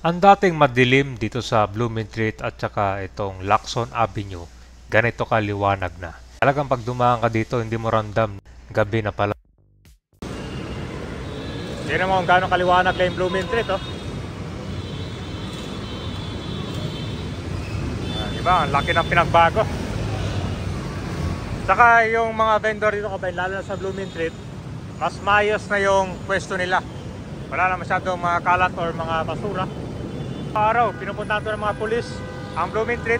Ang dating madilim dito sa Blumentritt at saka itong Lacson Avenue, ganito kaliwanag na. Talagang pag dumaan ka dito, hindi mo ramdam gabi na pala. Tignan mo kung gaano kaliwanag na yung Blumentritt, oh. Diba? Ang laki ng pinagbago. Saka yung mga vendor dito, kabayan, lalo na sa Blumentritt, mas maayos na yung pwesto nila. Wala na masyadong mga kalat or mga basura. Araw, pinupuntahan ito ng mga pulis ang Blumentritt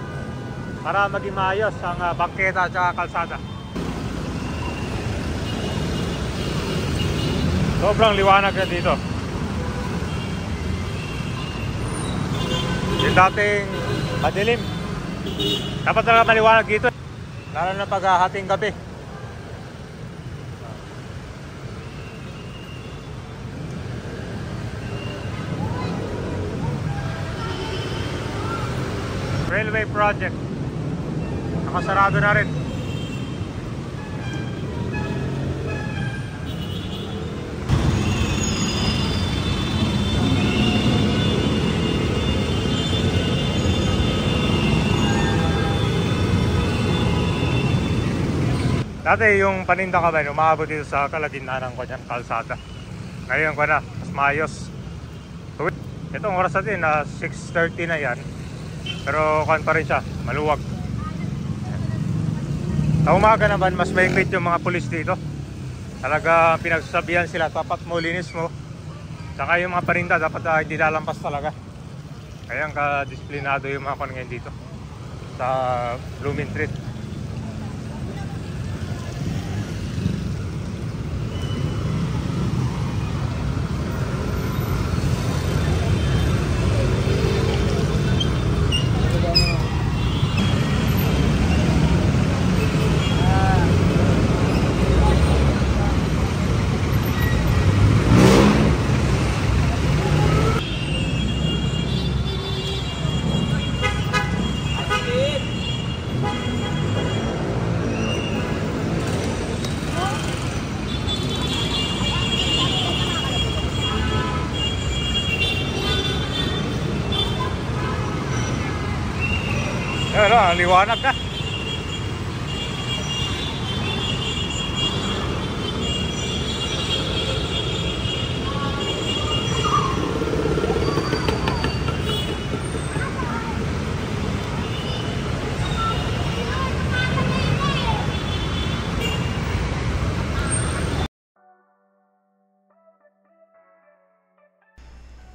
para maging maayos ang bangketa at kalsada. Sobrang liwanag na dito. Yung dating madilim, dapat talaga maliwanag dito, lalo na pag hating gabi. Railway project, nakasarado na rin. Dati yung paninda ka ba, umaabot dito sa kalagitnaan ko dyan, kalsada. Ngayon ko na, mas maayos. Itong oras natin na 6:30 na yan, pero kan pa rin siya, maluwag. Sa umaga naman, mas mahigpit yung mga pulis dito. Talaga pinagsasabihan sila, dapat mo, linis mo. Saka yung mga paninda, dapat hindi lalampas talaga. Kaya ka-disiplinado yung mga ngayon dito sa Blumentritt. Ano, ang liwanag na.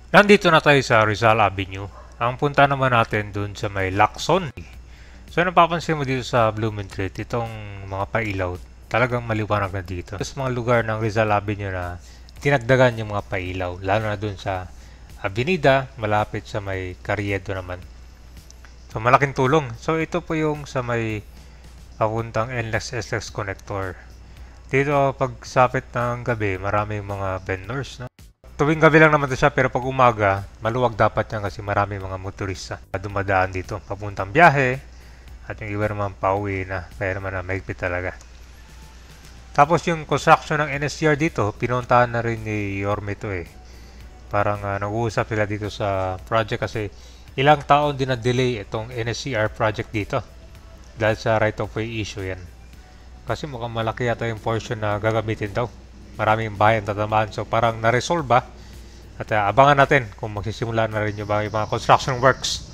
Nandito na tayo sa Rizal Avenue. Ang punta naman natin dun sa may Lacson. So napapansin mo dito sa Blumentritt, itong mga pailaw, talagang maliwanag na dito. Sa mga lugar ng Rizal Avenue na tinagdagan yung mga pailaw, lalo na dun sa Avenida, malapit sa may Carriedo naman. So malaking tulong. So ito po yung sa may papuntang NLEX SLEX connector. Dito pag sapit ng gabi, maraming mga vendors, no? Tuwing gabi lang naman ito siya, pero pag umaga, maluwag dapat yan kasi marami mga motorista na dumadaan dito papuntang biyahe. At yung iba naman pauwi na, kaya naman na mahigpit talaga. Tapos yung construction ng NSCR dito, pinuntahan na rin ni Yorme to eh. Parang nag-uusap sila dito sa project kasi ilang taon din na-delay itong NSCR project dito. Dahil sa right of way issue yan. Kasi mukhang malaki yata yung portion na gagamitin daw. Maraming bayan tatamaan. So parang na-resolve ba? At abangan natin kung magsisimula na rin yung mga construction works.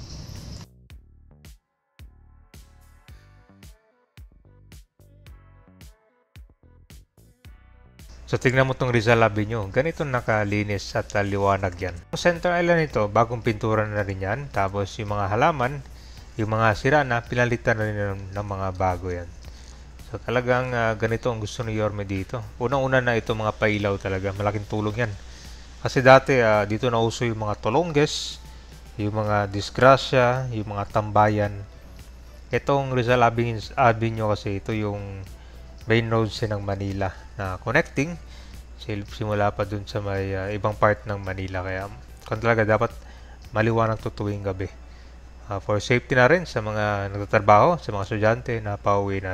So tignan mo itong Rizal Avenue, ganito nakalinis at liwanag yan. Yung center island nito, bagong pintura na rin yan. Tapos yung mga halaman, yung mga sira na, pinalitan na rin ng mga bago yan. So talagang ganito ang gusto ni Yorme dito. Unang-una na ito mga pailaw talaga, malaking tulong yan. Kasi dati dito nauso yung mga tolongges, yung mga disgrasya, yung mga tambayan. Itong Rizal Avenue kasi ito yung main roads ng Manila na connecting simula pa dun sa may ibang part ng Manila, kaya kung talaga dapat maliwanag to tuwing gabi for safety na rin sa mga nagtatrabaho, sa mga estudyante na pauwi na.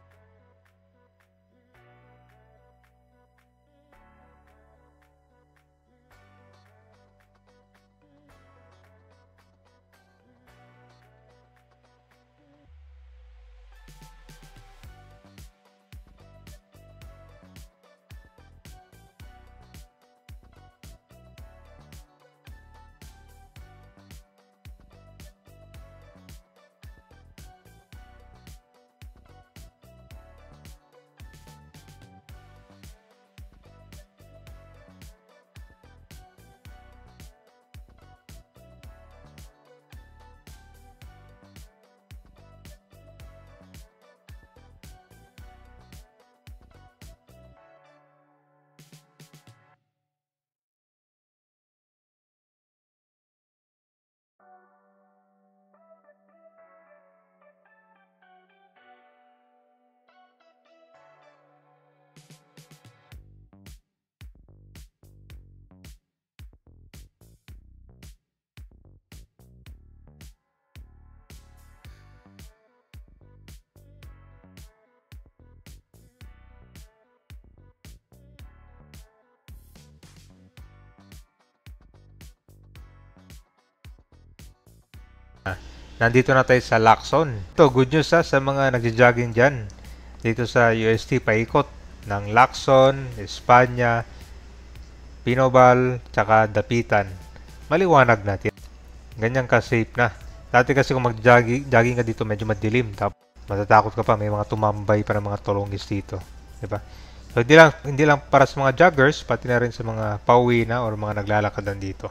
Nandito na tayo sa Lacson. Ito, good news sa mga nagja-jogging dyan. Dito sa UST, paikot ng Lacson, Espanya, Pinobal, tsaka Dapitan. Maliwanag natin. Ganyan ka safe na. Dati kasi kung mag-jogging ka dito, medyo madilim. Tapos matatakot ka pa, may mga tumambay pa ng mga tulongis dito. Diba? So, hindi lang para sa mga joggers, pati na rin sa mga pauwi na or mga naglalakad dito.